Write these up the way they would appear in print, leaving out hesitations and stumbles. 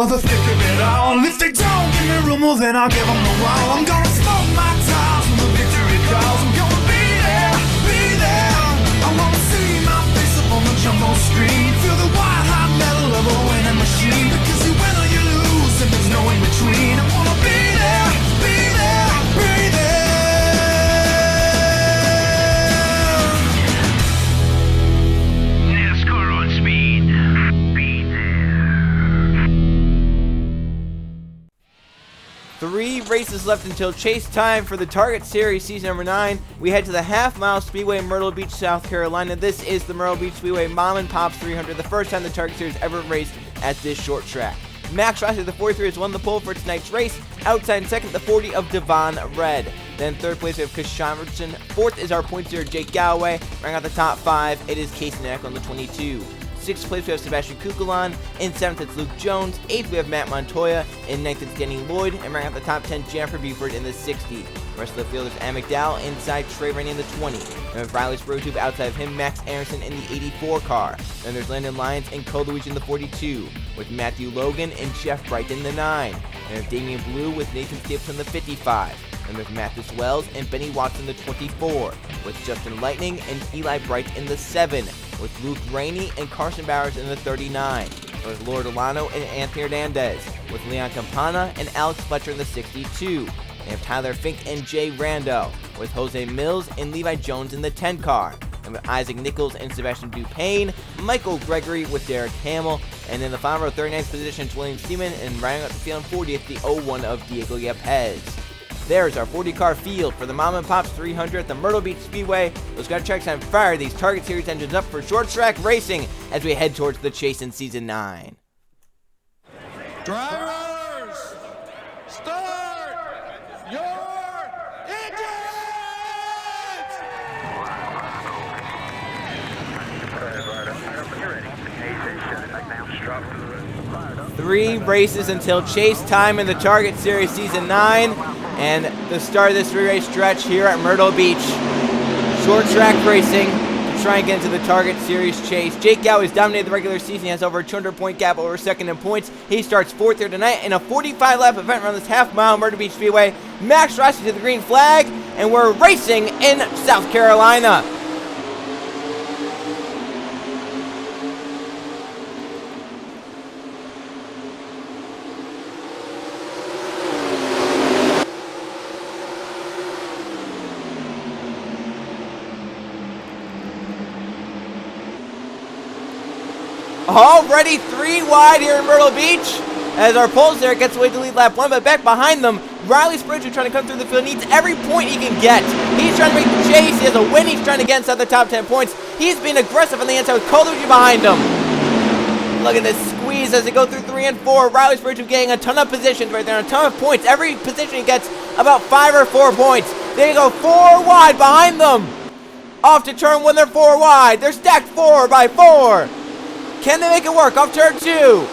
for the thick of it all. If they don't give me room, well then I'll give them the wall. I'm gonna smoke my tires when the victory calls. I'm gonna be there, be there. I wanna see my face up on the jumbo screen. Feel the white hot metal of a winning machine. Because you win or you lose and there's no in between. I wanna be there, be there, be there. NASCAR on speed. Be there. 3 races left until chase time for the Target Series season number 9. We head to the half-mile speedway in Myrtle Beach, South Carolina. This is the Myrtle Beach Speedway Mom and Pop's 300, the first time the Target Series ever raced at this short track. Max Rossi, the 43, has won the pole for tonight's race. Outside in second, the 40 of Devon Red. Then third place, we have Kashan Richardson. Fourth is our point zero, Jake Galloway. Rounding out the top 5, it is Casey Neck on the 22. Sixth place, we have Sebastian Kukulon. In seventh, it's Luke Jones. Eighth, we have Matt Montoya. In ninth, it's Danny Lloyd. And rounding out the top 10, Jennifer Buford in the 60. The rest of the field is Ann McDowell inside, Trey Rainey in the 20. And with Riley Sprotube outside of him, Max Anderson in the 84 car. Then there's Landon Lyons and Cole Luigi in the 42, with Matthew Logan and Jeff Bright in the 9. And there's Damian Blue with Nathan Stapleton in the 55. And there's Mathis Wells and Benny Watson in the 24, with Justin Lightning and Eli Bright in the 7, with Luke Rainey and Carson Bowers in the 39. With Laura Delano and Anthony Hernandez, with Leon Campana and Alex Fletcher in the 62. They have Tyler Fink and Jay Rando, with Jose Mills and Levi Jones in the 10 car. And with Isaac Nichols and Sebastian Dupain, Michael Gregory with Derek Hamill, and in the final row, 39th position, it's William Seaman, and rounding out the field on 40th, the 01 of Diego Yepes. There's our 40-car field for the Mom and Pop's 300 at the Myrtle Beach Speedway. Those got tracks on fire. These Target Series engines up for short track racing as we head towards the chase in Season 9. Drivers, start your engines! 3 races until chase time in the Target Series Season 9. And the start of this 3-race stretch here at Myrtle Beach. Short track racing to try and get into the Target Series chase. Jake Gow has dominated the regular season. He has over a 200-point gap over second in points. He starts 4th here tonight in a 45-lap event around this half-mile Myrtle Beach Speedway. Max Rossi to the green flag, and we're racing in South Carolina. Already 3 wide here in Myrtle Beach as our poles there gets away to lead lap 1, but back behind them, Riley Sprotube trying to come through the field, needs every point he can get. He's trying to make the chase, he has a win, he's trying to get inside the top 10 points. He's being aggressive on the inside with Cole Luigi behind him. Look at this squeeze as they go through 3 and 4. Riley Sprotube getting a ton of positions right there, a ton of points. Every position he gets about 5 or 4 points. They go 4 wide behind them. Off to turn 1, they're 4 wide. They're stacked 4 by 4. Can they make it work? Off turn 2.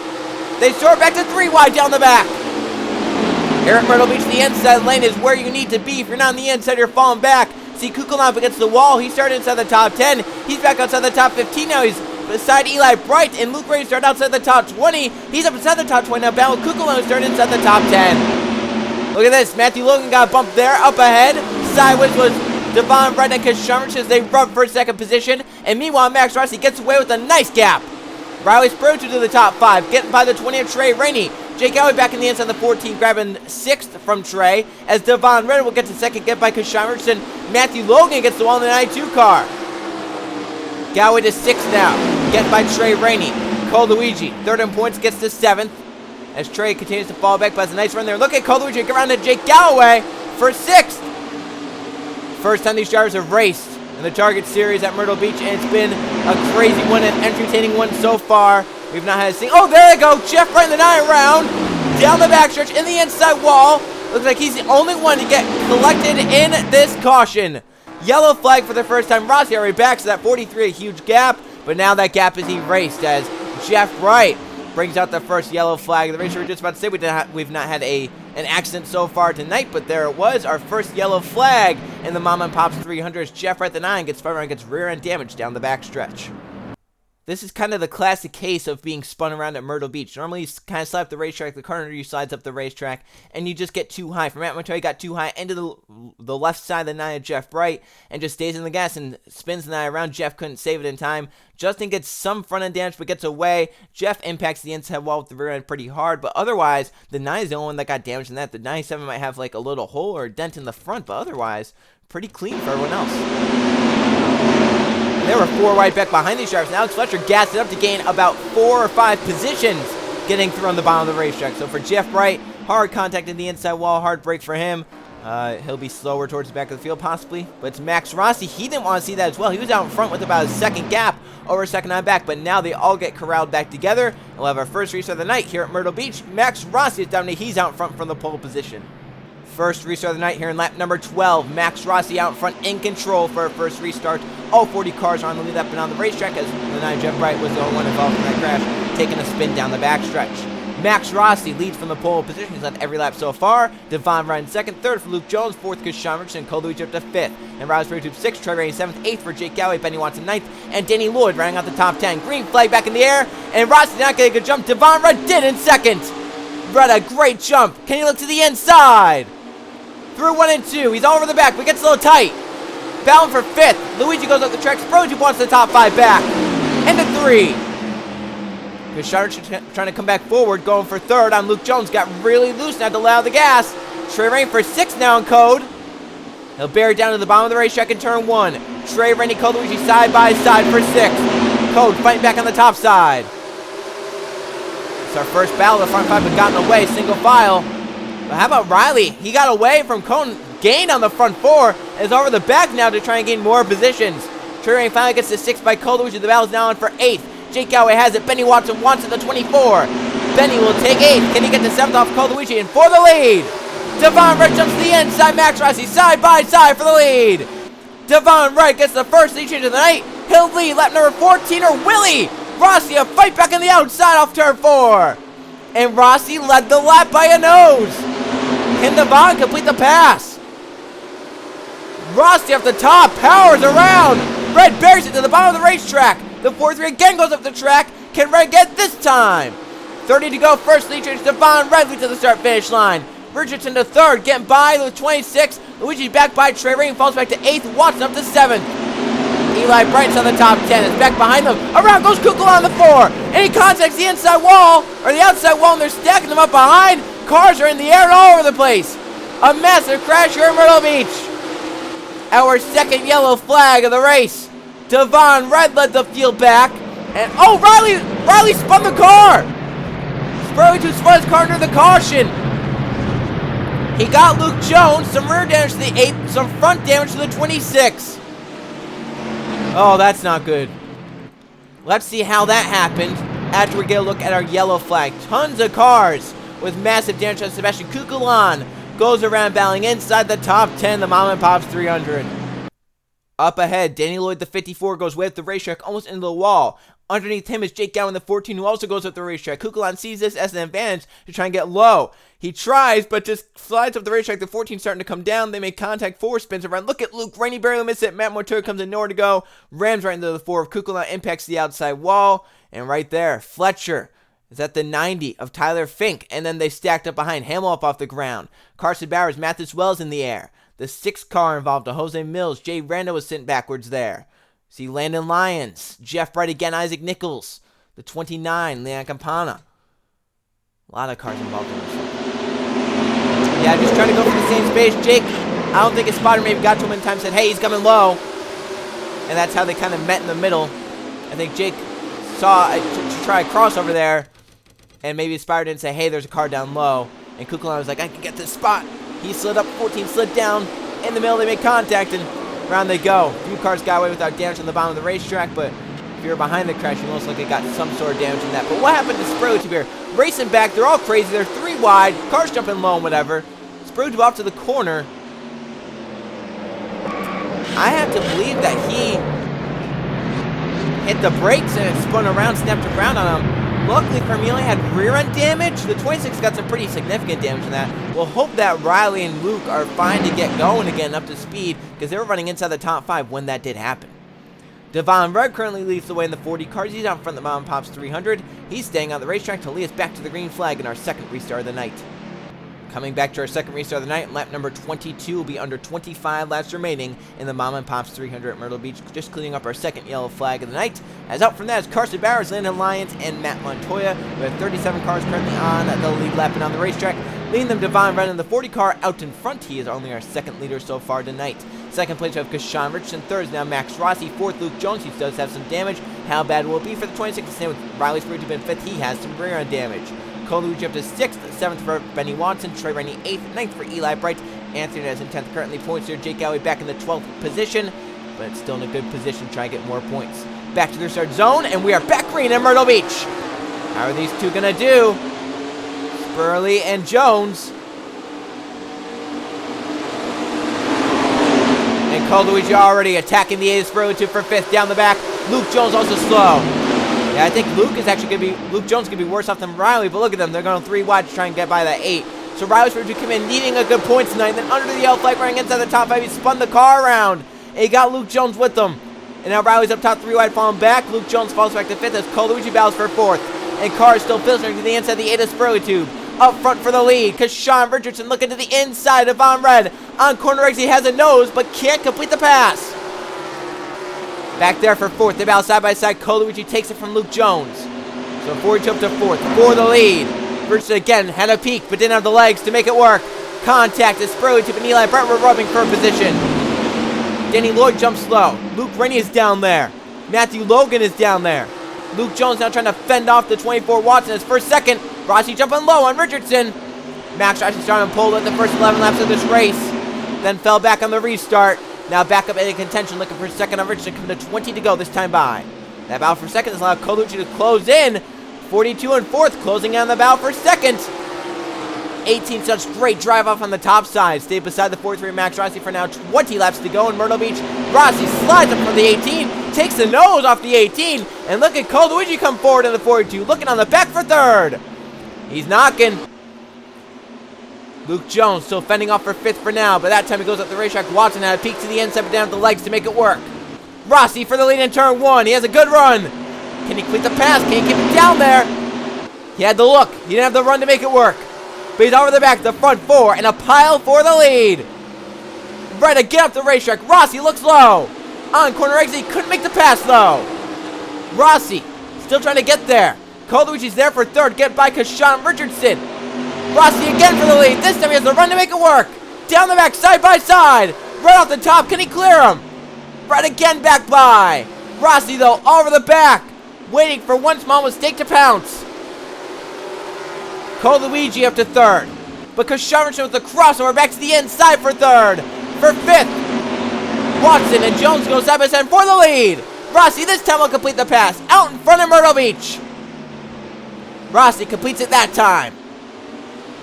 They short back to 3 wide down the back. Here at Myrtle Beach, the inside lane is where you need to be. If you're not on the inside, you're falling back. See Kukulon up against the wall. He started inside the top 10. He's back outside the top 15 now. He's beside Eli Bright, and Luke Ray started outside the top 20. He's up inside the top 20 now. Battle Kukulon started inside the top 10. Look at this. Matthew Logan got bumped there. Up ahead. Sideways was Devon Bright and Kashan as they rub for second position. And meanwhile, Max Rossi gets away with a nice gap. Riley Sprotube to the top 5, getting by the 20 of Trey Rainey. Jake Galloway back in the inside the 14, grabbing 6th from Trey. As Devon Redder will get to second, get by Kashan Richardson. Matthew Logan gets the wall in the 92 car. Galloway to 6th now, getting by Trey Rainey. Cole Luigi, 3rd in points, gets to 7th. As Trey continues to fall back, but has a nice run there. Look at Cole Luigi get around to Jake Galloway for 6th. First time these drivers have raced in the Target Series at Myrtle Beach, and it's been a crazy one, an entertaining one so far. We've not had a single. Oh, there they go. Jeff right in the 9 round. Down the backstretch in the inside wall. Looks like he's the only one to get collected in this caution. Yellow flag for the first time. Rossi already back, so that 43, a huge gap. But now that gap is erased as Jeff Wright brings out the first yellow flag. The race we were just about to say we've not had an accident so far tonight, but there it was, our first yellow flag in the Mom and Pop's 300. Jeff Wright, the 9, gets front and gets rear end damage down the backstretch. This is kind of the classic case of being spun around at Myrtle Beach. Normally, you kind of slide up the racetrack, the car under you slides up the racetrack, and you just get too high. For Matt Montoya, got too high into the left side of the 9 of Jeff Bright, and just stays in the gas and spins the 9 around. Jeff couldn't save it in time. Justin gets some front end damage, but gets away. Jeff impacts the inside wall with the rear end pretty hard, but otherwise, the 9 is the only one that got damaged in that. The 97 might have like a little hole or a dent in the front, but otherwise, pretty clean for everyone else. There were 4 wide back behind these drivers. Now Alex Fletcher gassed it up to gain about 4 or 5 positions getting through on the bottom of the racetrack. So for Jeff Bright, hard contact in the inside wall, hard break for him. He'll be slower towards the back of the field possibly. But it's Max Rossi. He didn't want to see that as well. He was out in front with about a second gap over a second on back. But now they all get corralled back together. We'll have our first restart of the night here at Myrtle Beach. Max Rossi is down to he's out in front from the pole position. First restart of the night here in lap number 12. Max Rossi out in front in control for our first restart. All 40 cars are on the lead up and on the racetrack as the 9 Jeff Bright was the only one involved in that crash, taking a spin down the backstretch. Max Rossi leads from the pole position. He's led every lap so far. Devon Ryan second, third for Luke Jones, fourth for Sean Richardson, Cole Luigi up to fifth. And Riley Sprague 6th, Trey Rainey 7th, 8th for Jake Galloway, Benny Watson 9th, and Danny Lloyd rounding out the top 10. Green flag back in the air, and Rossi not getting a good jump. Devon Rudd did in second. Rudd a great jump. Can he look to the inside? Through 1 and 2. He's all over the back, but gets a little tight. Bound for 5th. Luigi goes up the track. Sprague wants the top 5 back. Into 3. Kushar trying to come back forward, going for 3rd on Luke Jones. Got really loose now to let out the gas. Trey Rainey for 6th now in code. He'll bear it down to the bottom of the racetrack in turn 1. Trey Rainey, Code Luigi side by side for 6th. Code fighting back on the top side. It's our first battle. The front 5 have gotten away, single file. But how about Riley? He got away from Cone, gained on the front 4, and is over the back now to try and gain more positions. Trey Rainey finally gets to 6th by Cole Luigi. The battle's now on for 8th. Jake Galloway has it. Benny Watson wants it to 24. Benny will take 8th. Can he get to 7th off Cole Luigi? And for the lead, Devon Wright jumps to the inside. Max Rossi side by side for the lead. Devon Wright gets the first lead change of the night. He'll lead lap number 14, or Willie Rossi a fight back on the outside off turn 4. And Rossi led the lap by a nose. Can Devon complete the pass? Rossi off the top, powers around. Red bears it to the bottom of the racetrack. The 4-3 again goes up the track. Can Red get this time? 30 to go, first lead change. Devon Red leads to the start-finish line. Richardson to 3rd, getting by with 26. Luigi back by Trey Rainey, falls back to 8th. Watson up to 7th. Eli Bright's on the top 10. It's back behind them. Around goes Kukla on the 4. And he contacts the inside wall, or the outside wall, and they're stacking them up behind. Cars are in the air and all over the place. A massive crash here in Myrtle Beach. Our second yellow flag of the race. Devon Red led the field back. And, oh, Riley spun the car. Sprague spun his car under the caution. He got Luke Jones, some rear damage to the 8th, some front damage to the 26. Oh, that's not good. Let's see how that happened after we get a look at our yellow flag. Tons of cars with massive damage on Sebastian Kukulan. Goes around battling inside the top 10, the Mom and Pop's 300. Up ahead, Danny Lloyd, the 54, goes way up the racetrack, almost into the wall. Underneath him is Jake Gowan, the 14, who also goes up the racetrack. Kukulan sees this as an advantage to try and get low. He tries, but just slides up the racetrack. The 14 starting to come down. They make contact, 4 spins around. Look at Luke Rainey, barely missed it. Matt Montoya comes in, nowhere to go. Rams right into the 4 of Kukulan, impacts the outside wall. And right there, Fletcher is at the 90 of Tyler Fink. And then they stacked up behind. Hamill up off the ground. Carson Bowers, Mathis Wells in the air. The 6th car involved, Jose Mills. Jay Rando was sent backwards there. See Landon Lyons. Jeff Bright again, Isaac Nichols. The 29, Leon Campana. A lot of cars involved in this one. Yeah, just trying to go for the same space. Jake, I don't think his spotter maybe got to him in time, said, hey, he's coming low. And that's how they kind of met in the middle. I think Jake saw to try a cross over there. And maybe his spotter didn't say, hey, there's a car down low. And Kukulan was like, I can get this spot. He slid up, 14 slid down. In the middle, they make contact, and around they go. A few cars got away without damage on the bottom of the racetrack, but if you're behind the crash, you most likely got some sort of damage in that. But what happened to Sprague here? Racing back, they're all crazy. They're 3 wide, cars jumping low and whatever. Sprague off to the corner. I have to believe that he hit the brakes and it spun around, snapped around on him. Luckily for him, he only had rear end damage. The 26 got some pretty significant damage in that. We'll hope that Riley and Luke are fine to get going again, up to speed, because they were running inside the top 5 when that did happen. Devon Red currently leads the way in the 40 cars. He's out front of the Mom and Pops 300. He's staying on the racetrack to lead us back to the green flag in our second restart of the night. Coming back to our second restart of the night, lap number 22 will be under 25 laps remaining in the Mom and Pops 300 at Myrtle Beach, just cleaning up our second yellow flag of the night. As out from that is Carson Bowers, Landon Lyons, and Matt Montoya. We have 37 cars currently on the lead lap and on the racetrack. Leading them, Devon Red in the 40 car out in front. He is only our second leader so far tonight. Second place we have Kashawn Richardson. Third is now Max Rossi. Fourth, Luke Jones. He does have some damage. How bad will it be for the 26th? Same with Riley Sprigg, who's been fifth. He has some rear end damage. Cole Luigi up to 6th, 7th for Benny Watson, Trey Rennie 8th, 9th for Eli Bright, Anthony Nez in 10th currently points here, Jake Galloway back in the 12th position, but it's still in a good position to try and get more points. Back to the start zone, and we are back green in Myrtle Beach. How are these two gonna do? Spurley and Jones. And Cole Luigi already attacking the 8th, Spurley 2 for 5th, down the back. Luke Jones also slow. Yeah, I think Luke Jones could be worse off than Riley, but look at them. They're going 3 wide to try and get by that 8. So Riley's going to come in needing a good point tonight. Then under the yellow flag, running inside the top 5, he spun the car around. And he got Luke Jones with him. And now Riley's up top 3 wide, falling back. Luke Jones falls back to 5th as Cole Luigi battles for 4th. And Carr is still filtering to the inside of the 8 of Spurley Tube. Up front for the lead, Kashawn Richardson looking to the inside of Von Red. On corner X, he has a nose, but can't complete the pass. Back there for 4th. They battle side by side. Cole Luigi takes it from Luke Jones. So 42 up to 4th for the lead. Richardson again had a peek, but didn't have the legs to make it work. Contact as Spurley Tube and Eli Brett were rubbing for a position. Danny Lloyd jumps slow. Luke Rennie is down there. Matthew Logan is down there. Luke Jones now trying to fend off the 24 Watson as first second. Rossi jumping low on Richardson. Max Rossi starting to pull at the first 11 laps of this race. Then fell back on the restart. Now back up in contention, looking for second on Richardson, coming to 20 to go this time by. That battle for second has allowed Cole Luigi to close in. 42 and 4th, closing on the battle for second. 18 such great drive off on the top side. Stayed beside the 43 Max Rossi for now 20 laps to go in Myrtle Beach. Rossi slides up from the 18, takes the nose off the 18, and look at Cole Luigi come forward in the 42, looking on the back for third. He's knocking. Luke Jones still fending off for 5th for now, but that time he goes up the racetrack. Watson had a peek to the inside, but down at the legs to make it work. Rossi for the lead in turn 1. He has a good run. Can he complete the pass? Can he keep it down there? He had the look. He didn't have the run to make it work. But he's over the back, the front 4, and a pile for the lead. Right to get up the racetrack. Rossi looks low. On corner exit, he couldn't make the pass though. Rossi still trying to get there. Cole Luigi's there for 3rd, get by Kashawn Richardson. Rossi again for the lead. This time he has the run to make it work. Down the back, side by side. Right off the top, can he clear him? Right again, back by. Rossi, though, over the back. Waiting for one small mistake to pounce. Cole Luigi up to 3rd. But Kashawn Richardson with the crossover back to the inside for 3rd. For 5th, Watson and Jones go side by side for the lead. Rossi this time will complete the pass. Out in front of Myrtle Beach. Rossi completes it that time.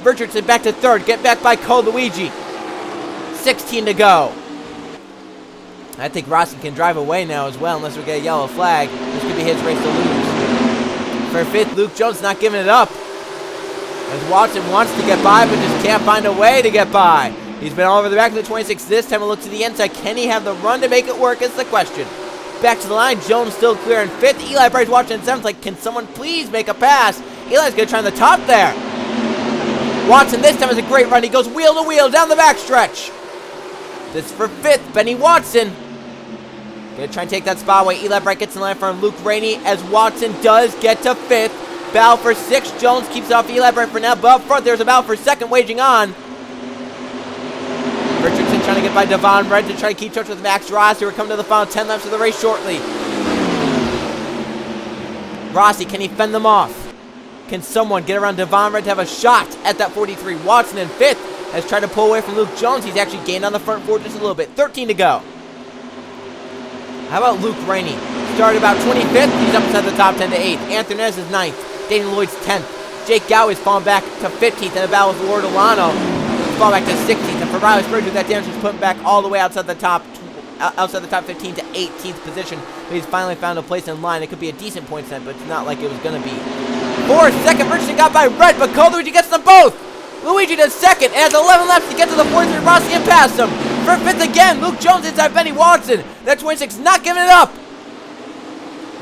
Richardson back to 3rd, get back by Cole Luigi. 16 to go. I think Rossi can drive away now as well, unless we get a yellow flag. This could be his race to lose. For 5th, Luke Jones not giving it up. As Watson wants to get by, but just can't find a way to get by. He's been all over the back of the 26. This time it looks to the inside. Can he have the run to make it work is the question. Back to the line, Jones still clear in 5th. Eli Bright watching in 7th, like, can someone please make a pass? Eli's going to try on the top there. Watson this time has a great run. He goes wheel to wheel down the backstretch. This for 5th, Benny Watson. Gonna try and take that spot away. Eli Bright gets in line from Luke Rainey as Watson does get to 5th. Battle for 6th. Jones keeps off Eli Bright for now, but up front there's a battle for 2nd waging on. Richardson trying to get by Devon Red to try to keep touch with Max Rossi. We're coming to the final 10 laps of the race shortly. Rossi, can he fend them off? Can someone get around Devon Red to have a shot at that 43? Watson in 5th has tried to pull away from Luke Jones. He's actually gained on the front 4 just a little bit. 13 to go. How about Luke Rainey? Started about 25th. He's up inside the top 10 to 8th. Anthony Nez is 9th. Danny Lloyd's 10th. Jake Gowie's fallen back to 15th in a battle with Lord Olano. He's fallen back to 16th. And for Riley Sprigg, that damage is put back all the way outside the top 15 to 18th position. But he's finally found a place in line. It could be a decent point set, but it's not like it was going to be. 2nd, Richardson got by Red, but Cole Luigi gets them both. Luigi does 2nd and has 11 laps to get to the 43. Rossi and past him. For 5th again, Luke Jones inside Benny Watson. That 26 not giving it up.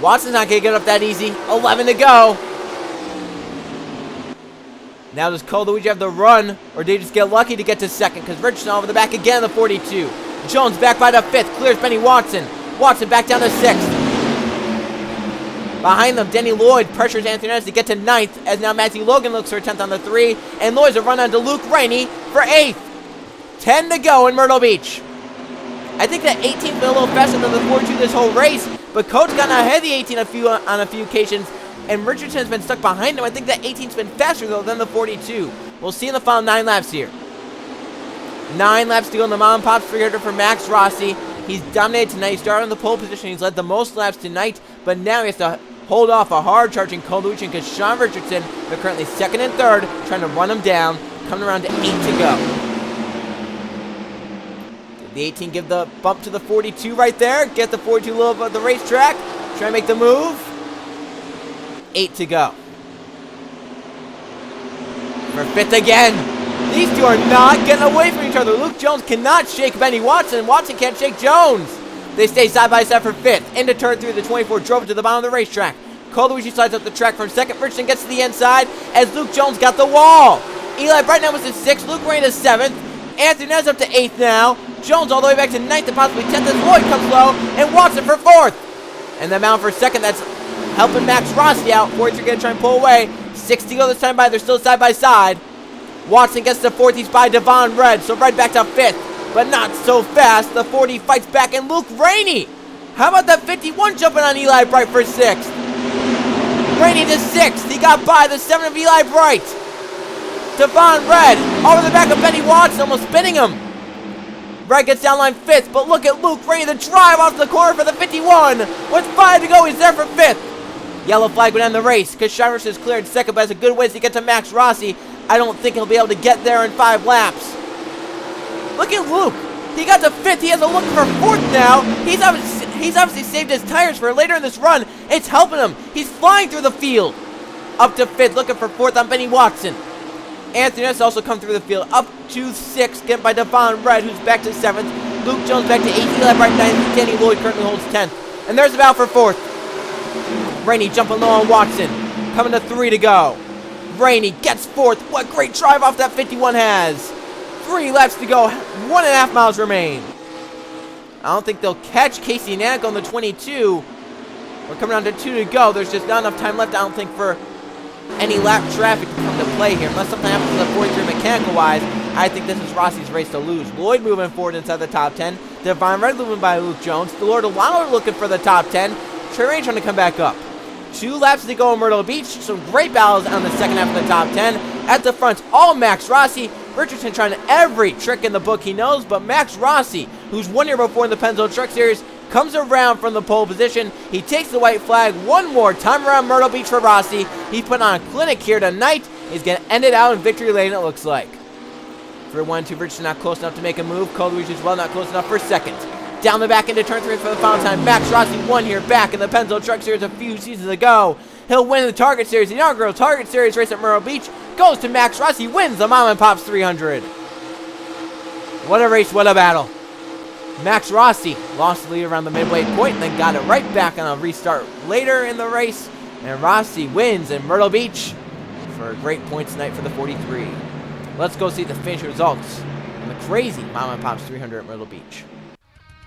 Watson's not going to get up that easy. 11 to go. Now does Cole Luigi have the run, or did he just get lucky to get to second? Because Richardson over the back again in the 42. Jones back by the 5th. Clears Benny Watson. Watson back down to 6th. Behind them, Denny Lloyd pressures Anthony Hernandez to get to 9th, as now Matthew Logan looks for a 10th on the 3, and Lloyd's a run on to Luke Rainey for 8th. 10 to go in Myrtle Beach. I think that 18's been a little faster than the 42 this whole race, but Coach got ahead of the 18 on a few occasions, and Richardson's been stuck behind him. I think that 18's been faster, though, than the 42. We'll see in the final 9 laps here. 9 laps to go in the Mom and Pops 300 for Max Rossi. He's dominated tonight. He started on the pole position. He's led the most laps tonight, but now he has to hold off a hard-charging Cole Luigi because Sean Richardson, they're currently 2nd and 3rd, trying to run him down, coming around to 8 to go. Did the 18 give the bump to the 42 right there? Get the 42 a little above the racetrack. Try and make the move. 8 to go. For 5th again. These two are not getting away from each other. Luke Jones cannot shake Benny Watson. Watson can't shake Jones. They stay side by side for 5th. Into turn 3, the 24 drove it to the bottom of the racetrack. Cole Luigi slides up the track from 2nd. Richardson gets to the inside as Luke Jones got the wall. Eli Bright now was at 6th. Luke Rain is 7th. Anthony Nez up to 8th now. Jones all the way back to 9th and possibly 10th as Lloyd comes low. And Watson for 4th. And then Mount for 2nd. That's helping Max Rossi out. 43 going to try and pull away. 6 to go this time by. They're still side by side. Watson gets to 4th. He's by Devon Red. So Red back to 5th. But not so fast. The 40 fights back. And Luke Rainey. How about that 51 jumping on Eli Bright for 6th? Rainey to 6th. He got by the 7 of Eli Bright. Devon Red over the back of Benny Watson, almost spinning him. Red gets down line 5th. But look at Luke Rainey. The drive off the corner for the 51. With 5 to go. He's there for 5th. Yellow flag would end the race because Shivers is cleared 2nd, but has a good ways to get to Max Rossi. I don't think he'll be able to get there in 5 laps. Look at Luke. He got to 5th. He has a look for 4th now. He's obviously saved his tires for later in this run. It's helping him. He's flying through the field. Up to 5th, looking for 4th on Benny Watson. Anthony has also come through the field. Up to 6th, get by Devon Red, who's back to 7th. Luke Jones back to 8th. Eli Bright 9th. Danny Lloyd currently holds 10th. And there's the battle for 4th. Rainey jumping low on Watson. Coming to 3 to go. Rainey gets 4th. What great drive off that 51 has. 3 laps to go. 1.5 miles remain. I don't think they'll catch Casey Nack on the 22. We're coming down to 2 to go. There's just not enough time left, I don't think, for any lap traffic to come to play here. Unless something happens to the 43 mechanical-wise, I think this is Rossi's race to lose. Lloyd moving forward inside the top 10. Devon Red moving by Luke Jones. Delord Alano looking for the top 10. Trey Rain trying to come back up. 2 laps to go in Myrtle Beach. Some great battles on the second half of the top 10. At the front, all Max Rossi. Richardson trying every trick in the book he knows, but Max Rossi, who's 1 year before in the Pennzoil Truck Series, comes around from the pole position. He takes the white flag one more time around Myrtle Beach for Rossi. He's putting on a clinic here tonight. He's going to end it out in victory lane, it looks like. For 1-2, Richardson not close enough to make a move. Cole Luigi as well, not close enough for 2nd. Down the back into turn 3 for the final time. Max Rossi won here back in the Pennzoil Truck Series a few seasons ago. He'll win the Target Series. The inaugural Target Series race at Myrtle Beach goes to Max Rossi. Wins the Mom and Pops 300. What a race, what a battle. Max Rossi lost the lead around the midway point and then got it right back on a restart later in the race. And Rossi wins in Myrtle Beach for a great points tonight for the 43. Let's go see the finish results on the crazy Mom and Pops 300 at Myrtle Beach.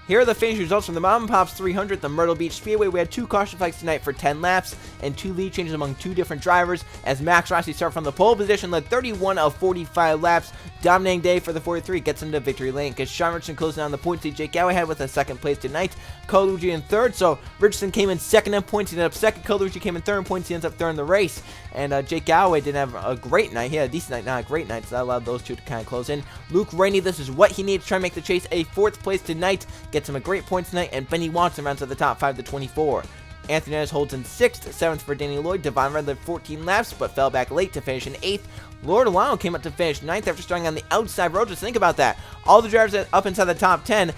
Here are the finish results from the Mom and Pops 300 at the Myrtle Beach Speedway. We had 2 caution flags tonight for 10 laps and 2 lead changes among 2 different drivers as Max Rossi started from the pole position, led 31 of 45 laps. Dominating day for the 43, gets him to victory lane because Sean Richardson closing down the points lead. Jake Galloway had with a 2nd place tonight. Cole Luigi in 3rd, so Richardson came in 2nd in points, he ended up 2nd. Cole Luigi came in 3rd in points, he ends up 3rd in the race. And Jake Galloway didn't have a great night. He had a decent night, not a great night, so that allowed those two to kind of close in. Luke Rainey, this is what he needs to try and make the chase a 4th place tonight. Gets him a great points tonight, and Benny Watson rounds out the top 5 to 24. Anthony Nez holds in 6th, 7th for Danny Lloyd. Devon Red led 14 laps, but fell back late to finish in 8th. Lord Alano came up to finish 9th after starting on the outside road. Just think about that. All the drivers up inside the top 10,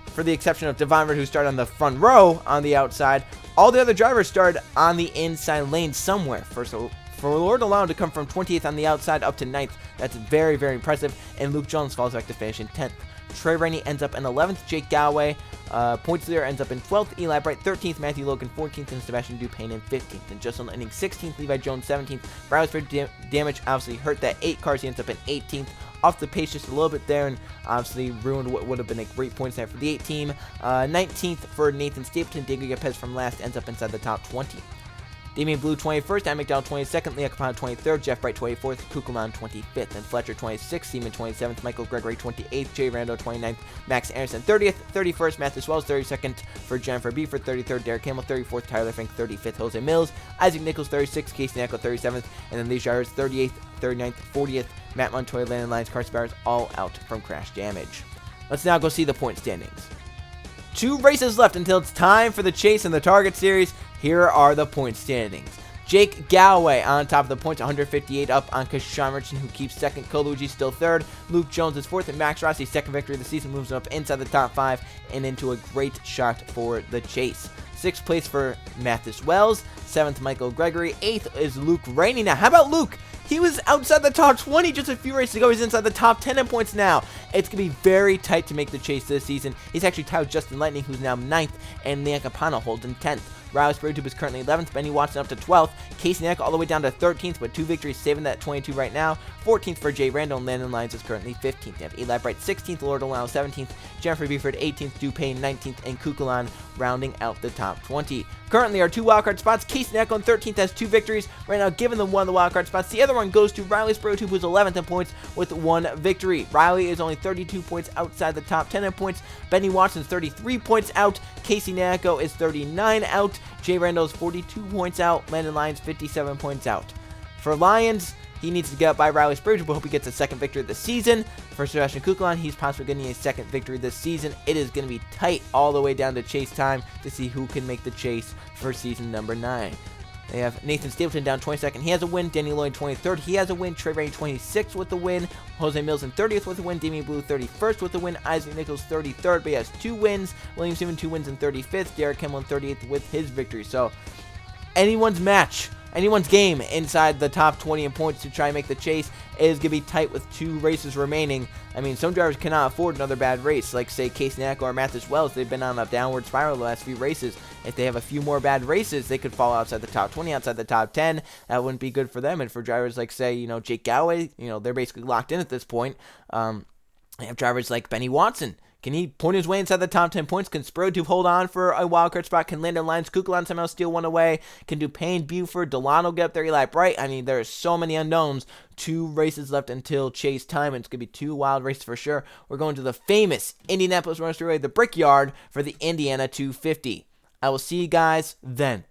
for the exception of Devon Red, who started on the front row on the outside. All the other drivers started on the inside lane somewhere. So for Lord Alano to come from 20th on the outside up to 9th, that's very, very impressive. And Luke Jones falls back to finish in 10th. Trey Rainey ends up in 11th. Jake Galloway, points leader, ends up in 12th. Eli Bright 13th. Matthew Logan 14th. And Sebastian Dupain in 15th. And Justin Inning 16th. Levi Jones 17th. Riley Spurgeon damage obviously hurt that 8 cars. He ends up in 18th. Off the pace just a little bit there, and obviously ruined what would have been a great points there for the 8 team. 19th for Nathan Stapleton. Diego Yepes from last ends up inside the top 20. Damian Blue 21st, Adam McDowell 22nd, Leah Capano 23rd, Jeff Bright 24th, Kukuman 25th, and Fletcher 26th, Seaman 27th, Michael Gregory 28th, Jay Rando 29th, Max Anderson 30th, 31st, Mathis Wells 32nd for Jennifer Beeford, 33rd, Derek Campbell 34th, Tyler Fink 35th, Jose Mills, Isaac Nichols 36th, Casey Nacko 37th, and then Lee Shires 38th, 39th, 40th, Matt Montoya, Landon Lyons, Carson Bowers all out from crash damage. Let's now go see the point standings. 2 races left until it's time for the chase in the Target Series. Here are the point standings. Jake Galloway on top of the points, 158 up on Kashawn Richardson, who keeps second. Coluigi still third. Luke Jones is fourth, and Max Rossi, second victory of the season, moves up inside the top 5 and into a great shot for the chase. 6th place for Mathis Wells. 7th, Michael Gregory. 8th is Luke Rainey. Now, how about Luke? He was outside the top 20 just a few races ago. He's inside the top 10 in points now. It's going to be very tight to make the chase this season. He's actually tied with Justin Lightning, who's now 9th, and Leon Capano holds in 10th. Riley Spurgeon is currently 11th. Benny Watson up to 12th. Casey Neck all the way down to 13th, but 2 victories saving that 22 right now. 14th for Jay Randall, and Landon Lyons is currently 15th. They have Eli Bright 16th, Lord Olano 17th, Jeffrey Beeford 18th, Dupain 19th, and Kukulan rounding out the top 20. Currently, our 2 wildcard spots. Casey Neck on 13th has 2 victories. Right now, giving them one of the wildcard spots. The other one goes to Riley Spurgeon, who's 11th in points with 1 victory. Riley is only 32 points outside the top 10 in points. Benny Watson's 33 points out. Casey Nacko is 39 out. Jay Randall's 42 points out. Landon Lyons 57 points out. For Lyons, he needs to get up by Riley Spurgeon, but hope he gets a second victory of the season. For Sebastian Kukulan, he's possibly getting a second victory this season. It is going to be tight all the way down to chase time to see who can make the chase for season number 9. They have Nathan Stapleton down 22nd. He has a win. Danny Lloyd 23rd. He has a win. Trey Rainey 26th with the win. Jose Mills in 30th with a win. Damian Blue 31st with a win. Isaac Nichols 33rd, but he has 2 wins. William Seaman 2 wins in 35th. Derek Kimmel in 38th with his victory. So anyone's match, anyone's game inside the top 20 in points to try and make the chase is going to be tight with 2 races remaining. I mean, some drivers cannot afford another bad race, like, say, Casey Nacko or Mathis Wells. They've been on a downward spiral the last few races. If they have a few more bad races, they could fall outside the top 20, outside the top 10. That wouldn't be good for them. And for drivers like, say, Jake Galloway, they're basically locked in at this point. They have drivers like Benny Watson. Can he point his way inside the top 10 points? Can Spurgeon hold on for a wildcard spot? Can Landon Lyons, Kukulan somehow steal one away? Can Dupain, Buford, Delano get up there? Eli Bright? I mean, there are so many unknowns. 2 races left until chase time, and it's going to be 2 wild races for sure. We're going to the famous Indianapolis Motor Speedway, the Brickyard, for the Indiana 250. I will see you guys then.